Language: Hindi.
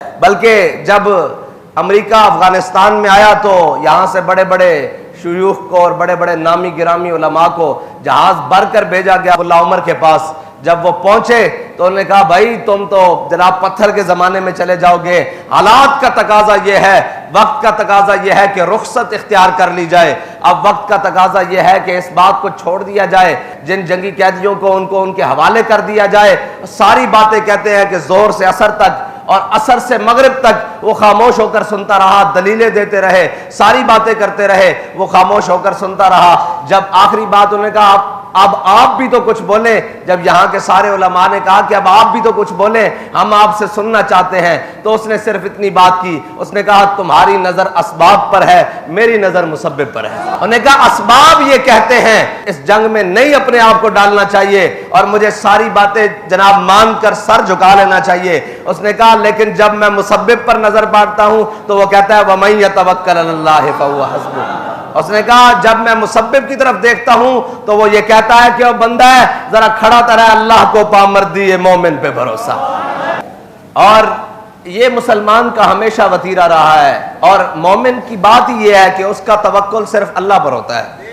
बल्कि जब अमेरिका अफगानिस्तान में आया तो यहाँ से बड़े बड़े शुयूख को और बड़े बड़े नामी गिरामी उलमा को जहाज भर कर भेजा गया मुल्ला उमर के पास। जब वो पहुंचे तो उन्होंने कहा, भाई तुम तो जनाब पत्थर के जमाने में चले जाओगे, हालात का तकाजा ये है, वक्त का तकाजा ये है कि रुखसत इख्तियार कर ली जाए। अब वक्त का तकाजा ये है कि इस बात को छोड़ दिया जाए, जिन जंगी कैदियों को उनको उनके हवाले कर दिया जाए। सारी बातें कहते हैं कि जोर से असर तक और असर से मगरिब तक वो खामोश होकर सुनता रहा, दलीलें देते रहे, सारी बातें करते रहे, वो खामोश होकर सुनता रहा। जब आखिरी बात उन्होंने कहा अब आप भी तो कुछ बोले, जब यहाँ के सारे उलमा ने कहा कि अब आप भी तो कुछ बोले, हम आपसे सुनना चाहते हैं, तो उसने सिर्फ इतनी बात की, उसने कहा तुम्हारी नजर असबाब पर है, मेरी नजर मुसब्बिब पर है। उन्होंने कहा असबाब ये कहते हैं, इस जंग में नहीं अपने आप को डालना चाहिए और मुझे सारी बातें जनाब मानकर सर झुका लेना चाहिए। उसने कहा लेकिन जब मैं मुसब्बिब पर नजर बांटता हूं तो वो कहता है वमन यतवक्कल अलल्लाह फहुवा हस्बुह। उसने कहा जब मैं मुसब्बिब की तरफ देखता हूं तो वो ये कहता है कि वो बंदा है जरा खड़ा तरह अल्लाह को पामर्दी है, मोमिन पे भरोसा। और ये मुसलमान का हमेशा वतीरा रहा है और मोमिन की बात ही ये है कि उसका तवक्कुल सिर्फ अल्लाह पर होता है।